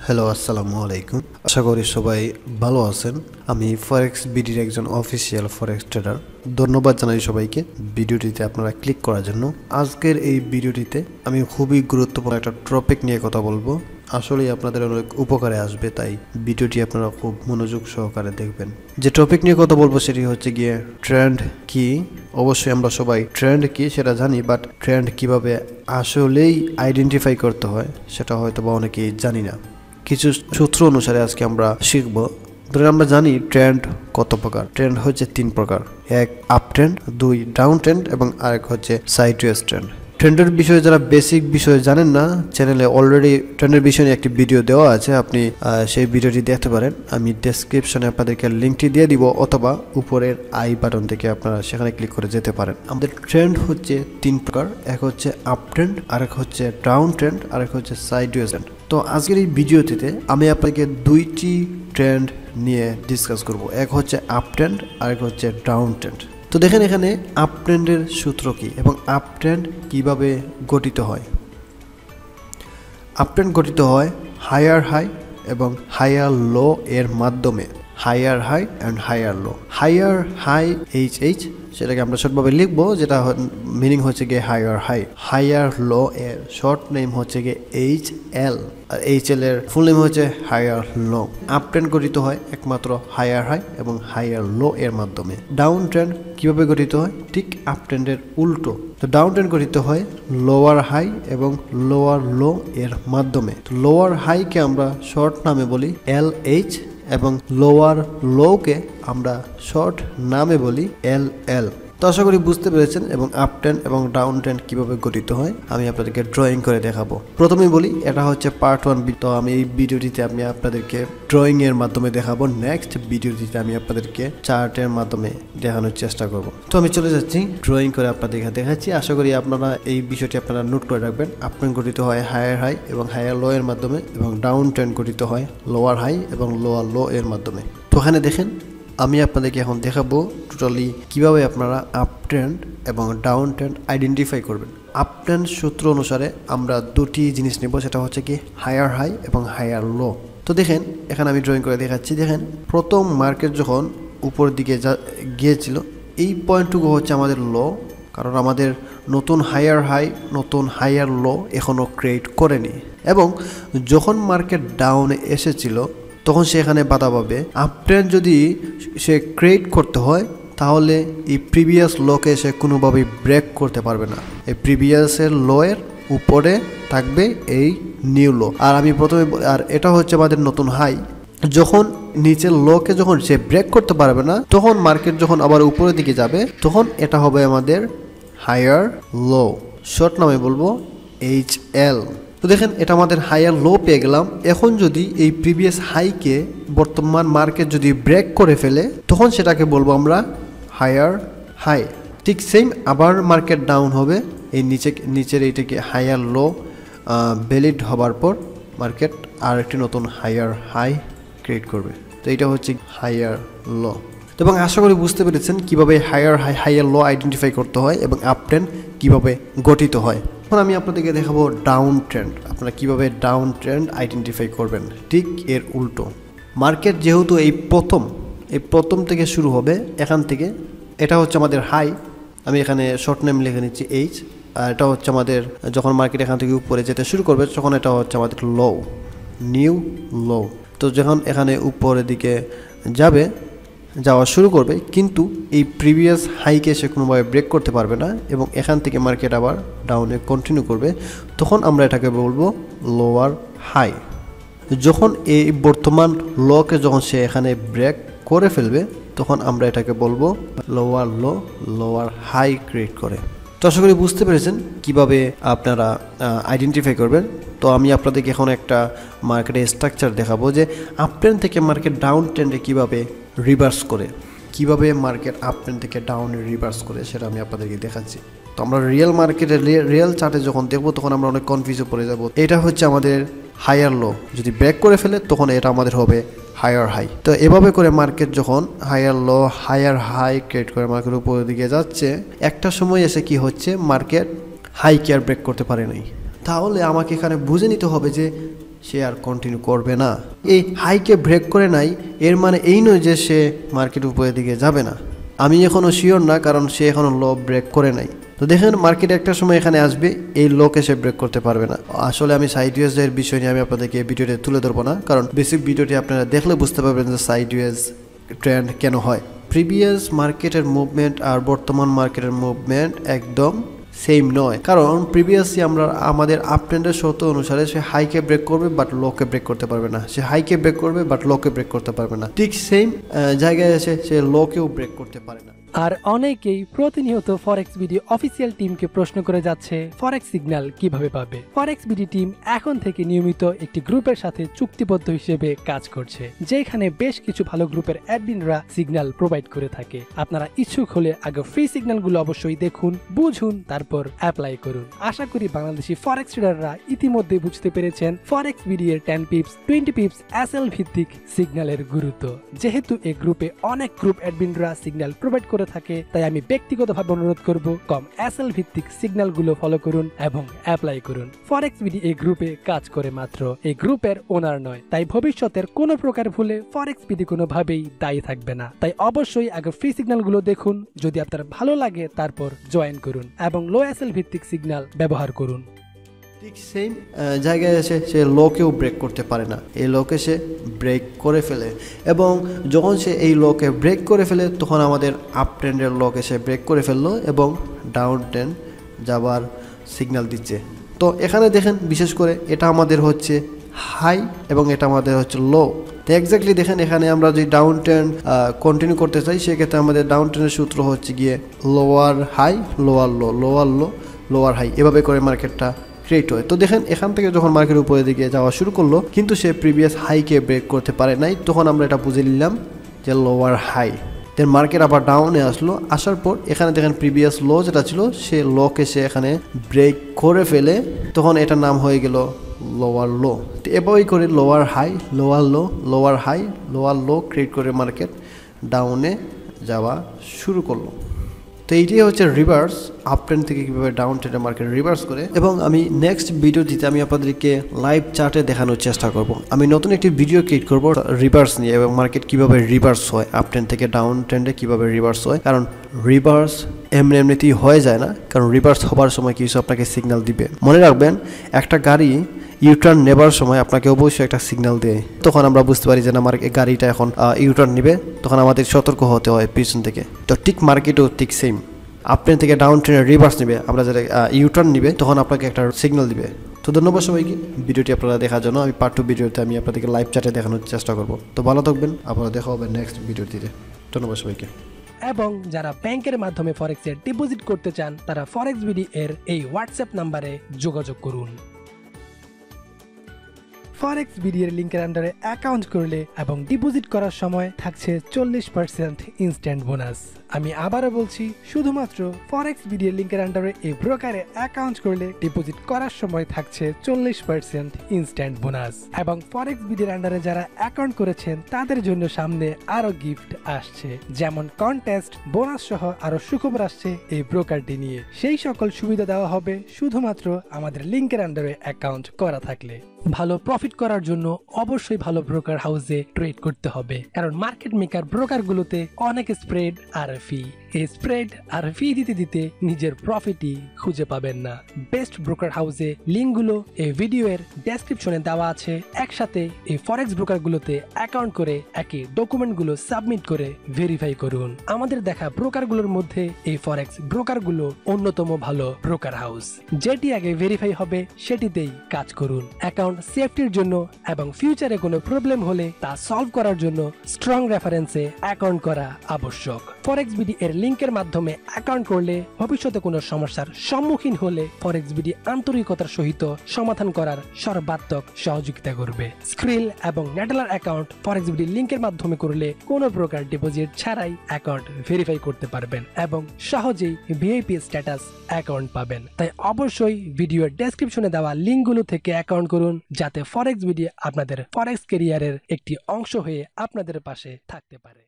Hello আসসালামু আলাইকুম। আশা করি সবাই ভালো আছেন। আমি ফরেক্স বিডির একজন অফিসিয়াল ফরেক্স ট্রেডার। ধন্যবাদ জানাই সবাইকে ভিডিওটিতে আপনারা ক্লিক করার জন্য। আজকের এই ভিডিওটিতে আমি খুবই গুরুত্বপূর্ণ একটা টপিক নিয়ে কথা বলবো। আসলেই আপনাদের অনেক উপকারে আসবে, তাই ভিডিওটি আপনারা খুব মনোযোগ সহকারে দেখবেন। যে টপিক নিয়ে কথা বলবো সেটি হচ্ছে গিয়ে ট্রেন্ড কি। অবশ্যই আমরা সবাই ট্রেন্ড কি সেটা জানি, বাট ট্রেন্ড কিভাবে আসলেই আইডেন্টিফাই করতে হয় সেটা হয়তো বা অনেকেই জানি না। কিছু সূত্র অনুসারে আজকে আমরা শিখব। ধরে আমরা জানি ট্রেন্ড কত প্রকার। ট্রেন্ড হচ্ছে 3 প্রকার, এক আপ ট্রেন্ড, 2 ডাউন ট্রেন্ড এবং আরেক হচ্ছে সাইডওয়েজ ট্রেন্ড। ট্রেন্ডের বিষয়ে যারা বেসিক বিষয়ে জানেন না, চ্যানেলে অলরেডি ট্রেন্ডের বিষয়ে একটি ভিডিও দেওয়া আছে, আপনি সেই ভিডিওটি দেখতে পারেন। আমি ডেসক্রিপশনে আপনাদেরকে লিঙ্কটি দিয়ে দিব, অথবা উপরের আই বাটন থেকে আপনারা সেখানে ক্লিক করে যেতে পারেন। আমাদের ট্রেন্ড হচ্ছে 3 প্রকার, এক হচ্ছে আপ ট্রেন্ড, আরেক হচ্ছে ডাউন ট্রেন্ড, আরেক হচ্ছে সাইডওয়েজ ট্রেন্ড। তো আজকের এই ভিডিওটিতে আমি আপনাকে 2টি ট্রেন্ড নিয়ে ডিসকাস করব। এক হচ্ছে আপ ট্রেন্ড, আরেক হচ্ছে ডাউন ট্রেন্ড। তো দেখেন এখানে আপ ট্রেন্ডের সূত্র কি এবং আপ ট্রেন্ড কিভাবে গঠিত হয়। আপ ট্রেন্ড গঠিত হয় হায়ার হাই এবং হায়ার লো এর মাধ্যমে। Higher high and higher low. Higher high H সেটাকে আমরা শর্টভাবে লিখবো, যেটা মিনিং হচ্ছে গিয়ে হায়ার হাই। হায়ার লো এর শর্ট নেম হচ্ছে গিয়ে HL, আর HL এর ফুল নেম হচ্ছে হায়ার লো। আপ ট্রেন্ড গঠিত হয় একমাত্র হায়ার হাই এবং হায়ার লো এর মাধ্যমে। ডাউন ট্রেন্ড কিভাবে গঠিত হয়? ঠিক আপ ট্রেন্ডের উল্টো। তো ডাউন ট্রেন্ড গঠিত হয় লোয়ার হাই এবং লোয়ার লো এর মাধ্যমে। লোয়ার হাইকে আমরা শর্ট নামে বলি LH এবং লোয়ার লোকে আমরা শর্ট নামে বলি LL। তো আশা করি বুঝতে পেরেছেন। এবং আপ ট্রেন্ড এবং ডাউন ট্রেন্ড কিভাবে গঠিত হয় আমি আপনাদেরকে ড্রয়িং করে দেখাবো। প্রথমেই বলি এটা হচ্ছে পার্ট 1। তো আমি এই ভিডিওটিতে আমি আপনাদেরকে ড্রয়িং এর মাধ্যমে দেখাবো। নেক্সট ভিডিওটিতে আমি আপনাদেরকে চার্টের মাধ্যমে দেখানোর চেষ্টা করব। তো আমি চলে যাচ্ছি ড্রয়িং করে আপনাদেরকে দেখাচ্ছি। আশা করি আপনারা এই বিষয়টি আপনারা নোট করে রাখবেন। আপ ট্রেন্ড গঠিত হয় হায়ার হাই এবং হায়ার লো এর মাধ্যমে, এবং ডাউন ট্রেন্ড গঠিত হয় লোয়ার হাই এবং লোয়ার লো এর মাধ্যমে। তো এখানে দেখেন আমি আপনাদেরকে এখন দেখাবো টোটালি কিভাবে আপনারা আপ ট্রেন্ড এবং ডাউন ট্রেন্ড আইডেন্টিফাই করবেন। আপ ট্রেন্ড সূত্র অনুসারে আমরা 2টি জিনিস নেব, সেটা হচ্ছে কি হায়ার হাই এবং হায়ার লো। তো দেখেন এখানে আমি ড্রয়িং করে দেখাচ্ছি। দেখেন প্রথম মার্কেট যখন উপর দিকে গিয়েছিল, এই পয়েন্টটুকু হচ্ছে আমাদের লো, কারণ আমাদের নতুন হায়ার হাই নতুন হায়ার লো এখনও ক্রিয়েট করেনি। এবং যখন মার্কেট ডাউনে এসেছিল তখন সেখানে বাধা পাবে। আপ ট্রেন্ড যদি সে ক্রিয়েট করতে হয় তাহলে এই প্রিভিয়াস লোকে সে কোনোভাবেই ব্রেক করতে পারবে না। এই প্রিভিয়াসের লোয়ের উপরে থাকবে এই নিউ লো। আর আমি প্রথমে আর এটা হচ্ছে আমাদের নতুন হাই। যখন নিচের লোকে যখন সে ব্রেক করতে পারবে না, তখন মার্কেট যখন আবার উপরের দিকে যাবে তখন এটা হবে আমাদের হায়ার লো। শর্ট নামে বলবো HL। তো দেখেন এটা আমাদের হায়ার লো পেয়ে গেলাম। এখন যদি এই প্রিভিয়াস হাইকে বর্তমান মার্কেট যদি ব্রেক করে ফেলে তখন সেটাকে বলবো আমরা হায়ার হাই। ঠিক সেম আবার মার্কেট ডাউন হবে, এই নিচের এইটাকে হায়ার লো ভ্যালিড হবার পর মার্কেট আর একটি নতুন হায়ার হাই ক্রিয়েট করবে। তো এটা হচ্ছে হায়ার লো। তো এবং আশা করি বুঝতে পেরেছেন কিভাবে higher high higher low identify করতে হয় এবং আপ ট্রেন্ড কিভাবে গঠিত হয়। এখন আমি আপনাদেরকে দেখাবো ডাউন ট্রেন্ড। আপনারা কিভাবে ডাউন ট্রেন্ড আইডেন্টিফাই করবেন। ঠিক এর উল্টো। মার্কেট যেহেতু এই প্রথম থেকে শুরু হবে, এখান থেকে এটা হচ্ছে আমাদের হাই। আমি এখানে শর্ট নেম লিখে নিচ্ছি H। আর এটা হচ্ছে আমাদের যখন মার্কেট এখান থেকে উপরে যেতে শুরু করবে তখন এটা হচ্ছে আমাদের লো, নিউ লো। তো যখন এখানে উপরের দিকে যাওয়া শুরু করবে, কিন্তু এই প্রিভিয়াস হাইকে সে কোনোভাবে ব্রেক করতে পারবে না এবং এখান থেকে মার্কেট আবার ডাউনে কন্টিনিউ করবে, তখন আমরা এটাকে বলবো লোয়ার হাই। যখন এই বর্তমান লোকে যখন সে এখানে ব্রেক করে ফেলবে তখন আমরা এটাকে বলবো lower low, lower high create করে। তো আশা করি বুঝতে পেরেছেন কিভাবে আপনারা আইডেন্টিফাই করবেন। তো আমি আপনাদেরকে এখন একটা মার্কেটের স্ট্রাকচার দেখাবো যে আপ ট্রেন্ড থেকে মার্কেট ডাউন ট্রেন্ডে কিভাবে রিভার্স করে, কিভাবে মার্কেট আপ ট্রেন্ড থেকে ডাউনে রিভার্স করে, সেটা আমি আপনাদেরকে দেখাচ্ছি। তো আমরা রিয়েল মার্কেটে রিয়েল চার্টে যখন দেখবো তখন আমরা অনেক কনফিউজে পড়ে যাব। এটা হচ্ছে আমাদের হায়ার লো, যদি ব্রেক করে ফেলে তখন এটা আমাদের হবে হায়ার হাই। তো এভাবে করে মার্কেট যখন higher low higher high create করে মার্কেট উপরের দিকে যাচ্ছে, একটা সময় এসে কি হচ্ছে মার্কেট হাই কে আর ব্রেক করতে পারে নাই। তাহলে আমাকে এখানে বুঝে নিতে হবে যে সে আর কন্টিনিউ করবে না। এই হাইকে ব্রেক করে নাই এর মানে এই নয় যে সে মার্কেট উপরের দিকে যাবে না। আমি এখনও শিওর না, কারণ সে এখনও লো ব্রেক করে নাই। তো দেখেন মার্কেট একটা সময় এখানে আসবে, এই লোকে সে ব্রেক করতে পারবে না। আসলে আমি সাইডওয়েজ এর বিষয় নিয়ে আমি আপনাদেরকে ভিডিওতে তুলে ধরবো না, কারণ বেসিক ভিডিওটি আপনারা দেখলে বুঝতে পারবেন যে সাইডওয়েজ ট্রেন্ড কেন হয়। প্রিভিয়াস মার্কেটের মুভমেন্ট আর বর্তমান মার্কেটের মুভমেন্ট একদম সেম নয়, কারণ প্রিভিয়াসলি আমরা আমাদের আপ ট্রেন্ডের শর্ত অনুসারে সে হাইকে ব্রেক করবে বাট লোকে ব্রেক করতে পারবে না, সে হাইকে ব্রেক করবে বাট লোকে ব্রেক করতে পারবে না। ঠিক সেম জায়গায় এসে সে লোকেও ব্রেক করতে পারে না। আর অনেকেই প্রতিনিয়ত ফরেক্স বিডি অফিসিয়াল টিমকে প্রশ্ন করে যাচ্ছে ফরেক্স সিগন্যাল কিভাবে পাবে। ফরেক্স বিডি টিম এখন থেকে নিয়মিত একটি গ্রুপের সাথে চুক্তিবদ্ধ হিসেবে কাজ করছে, যেখানে বেশ কিছু ভালো গ্রুপের অ্যাডমিনরা সিগন্যাল প্রোভাইড করে থাকে। আপনারা ইচ্ছুক হলে আগে ফ্রি সিগন্যালগুলো অবশ্যই দেখুন, বুঝুন, তারপর অ্যাপ্লাই করুন। আশা করি বাংলাদেশি ফরেক্স ট্রেডাররা ইতিমধ্যে বুঝতে পেরেছেন ফরেক্স বিডি এর 10 পিপস 20 পিপস এসএল ভিত্তিক সিগন্যালের গুরুত্ব। যেহেতু এই গ্রুপে অনেক গ্রুপ অ্যাডমিনরা সিগন্যাল প্রোভাইড করে থাকে, তাই আমি ব্যক্তিগতভাবে অনুরোধ করব কম এসএল ভিত্তিক সিগন্যালগুলো ফলো করুন এবং অ্যাপ্লাই করুন। ফরেক্স বিডি এই গ্রুপে কাজ করে মাত্র, এই গ্রুপের ওনার নয়, তাই ভবিষ্যতের কোনো প্রকার ভুলে ফরেক্স বিডি কোনোভাবেই দায়ী থাকবে না। তাই অবশ্যই আগে ফ্রি সিগন্যালগুলো দেখুন, যদি আপনার ভালো লাগে তারপর জয়েন করুন এবং লো এসএল ভিত্তিক সিগন্যাল ব্যবহার করুন। ঠিক সেম জায়গায় এসে সে লোকেও ব্রেক করতে পারে না, এই লোকে সে ব্রেক করে ফেলে, এবং যখন সে এই লোকে ব্রেক করে ফেলে তখন আমাদের আপ ট্রেন্ডের লোক এসে ব্রেক করে ফেললো এবং ডাউন ট্রেন্ড যাবার সিগন্যাল দিচ্ছে। তো এখানে দেখেন বিশেষ করে এটা আমাদের হচ্ছে হাই এবং এটা আমাদের হচ্ছে লো। তো এক্স্যাক্টলি দেখেন এখানে আমরা যদি ডাউন ট্রেন্ড কন্টিনিউ করতে চাই, সেক্ষেত্রে আমাদের ডাউন ট্রেন্ডের সূত্র হচ্ছে গিয়ে lower high lower low, lower low lower high, এভাবে করে মার্কেটটা ক্রিয়েট হয়। তো দেখেন এখান থেকে যখন মার্কেট উপরের দিকে যাওয়া শুরু করলো, কিন্তু সে প্রিভিয়াস হাইকে ব্রেক করতে পারে নাই, তখন আমরা এটা বুঝে নিলাম যে লোয়ার হাই। দেন মার্কেট আবার ডাউনে আসলো, আসার পর এখানে দেখেন প্রিভিয়াস লো যেটা ছিল সে লোকে সে এখানে ব্রেক করে ফেলে, তখন এটার নাম হয়ে গেল লোয়ার লো। তো এভাবেই করে lower high lower low lower high lower low create করে মার্কেট ডাউনে যাওয়া শুরু করলো। তো এইটাই হচ্ছে রিভার্স, আপ ট্রেন্ড থেকে কীভাবে ডাউন ট্রেন্ডে মার্কেট রিভার্স করে। এবং আমি নেক্সট ভিডিওটিতে আমি আপনাদেরকে লাইভ চার্টে দেখানোর চেষ্টা করব। আমি নতুন একটি ভিডিও ক্রিয়েট করব রিভার্স নিয়ে, এবং মার্কেট কীভাবে রিভার্স হয়, আপ ট্রেন্ড থেকে ডাউন ট্রেন্ডে কীভাবে রিভার্স হয়। কারণ রিভার্স এমনিতেই হয়ে যায় না, কারণ রিভার্স হবার সময় কিছু আপনাকে সিগন্যাল দিবে। মনে রাখবেন একটা গাড়ি ইউটার্ন নেবার সময় আপনাকে অবশ্যই একটা সিগন্যাল দেয়, তখন আমরা বুঝতে পারি যে না আমার গাড়িটা এখন ইউটার্ন নেবে, তখন আমাদের সতর্ক হতে হয় পিছন থেকে। তো ঠিক মার্কেটও ঠিক সেম, আপ ট্রেন্ড থেকে ডাউন ট্রেন্ডে রিভার্স নেবে, আমরা যেটা ইউটার্ন নেবে তখন আপনাকে একটা সিগন্যাল দিবে। তো ধন্যবাদ সবাইকে ভিডিওটি আপনারা দেখার জন্য। আমি পার্ট 2 ভিডিওতে আমি আপনাদেরকে লাইভ চ্যাটে দেখানোর চেষ্টা করব। তো ভালো থাকবেন, আপনারা দেখা হবে নেক্সট ভিডিওটিতে। ধন্যবাদ সবাইকে। এবং যারা ব্যাংকের মাধ্যমে ফরেক্সে ডিপোজিট করতে চান, তারা ফরেক্স বিডি এর এই হোয়াটসঅ্যাপ নাম্বারে যোগাযোগ করুন। ফরেক্স বিডি এর লিংকের আন্ডারে অ্যাকাউন্ট করলে এবং ডিপোজিট করার সময় থাকছে 40% ইনস্ট্যান্ট বোনাস। আমি আবারও বলছি, শুধুমাত্র ফরেক্স বিডি এর লিংকের আন্ডারে এই ব্রোকারে অ্যাকাউন্ট করলে ডিপোজিট করার সময় থাকছে 40% ইনস্ট্যান্ট বোনাস। এবং ফরেক্স বিডি এর আন্ডারে যারা অ্যাকাউন্ট করেছেন তাদের জন্য সামনে আরো গিফট আসছে, যেমন কন্টেস্ট, বোনাস সহ আরো সুখবর আসছে এই ব্রোকারটি নিয়ে। সেই সকল সুবিধা দেওয়া হবে শুধুমাত্র আমাদের লিংকের আন্ডারে অ্যাকাউন্ট করা থাকলে। ভালো প্রফিট করার জন্য অবশ্যই ভালো ব্রোকার হাউসে ট্রেড করতে হবে, কারণ মার্কেট মেকার ব্রোকার গুলোতে অনেক স্প্রেড আর ফি, এই স্প্রেড আর ফি দিতে দিতে নিজের প্রফিটই খুঁজে পাবেন না। বেস্ট ব্রোকার হাউসে লিঙ্কগুলো এই ভিডিও এর ডেসক্রিপশনে দেওয়া আছে। একসাথে এই ফরেক্স ব্রোকার গুলোতে অ্যাকাউন্ট করে একই ডকুমেন্ট গুলো সাবমিট করে ভেরিফাই করুন। আমাদের দেখা ব্রোকার গুলোর মধ্যে এই ফরেক্স ব্রোকার গুলো অন্যতম ভালো ব্রোকার হাউস। যেটি আগে ভেরিফাই হবে সেটিতেই কাজ করুন। অ্যাকাউন্ট সেফটির জন্য এবং ফিউচারে কোনো প্রবলেম হলে তা সলভ করার জন্য স্ট্রং রেফারেন্সে অ্যাকাউন্ট করা আবশ্যক। ফরেক্স বিডি এর লিংকের মাধ্যমে অ্যাকাউন্ট করলে ভবিষ্যতে কোনো সমস্যার সম্মুখীন হলে ফরেক্স বিডি আন্তরিকতার সহিত সমাধান করার সর্বাত্মক সহযোগিতা করবে। স্ক্রিল এবং নেটেলার অ্যাকাউন্ট ফরেক্স বিডি লিংকের মাধ্যমে করলে কোনো প্রকার ডিপোজিট ছাড়াই অ্যাকাউন্ট ভেরিফাই করতে পারবেন এবং সহজেই ভিআইপি স্ট্যাটাস অ্যাকাউন্ট পাবেন। তাই অবশ্যই ভিডিওর ডেসক্রিপশনে দেওয়া লিঙ্কগুলো থেকে অ্যাকাউন্ট করুন, যাতে ফরেক্স বিডি আপনাদের ফরেক্স ক্যারিয়ারের একটি অংশ হয়ে আপনাদের পাশে থাকতে পারে।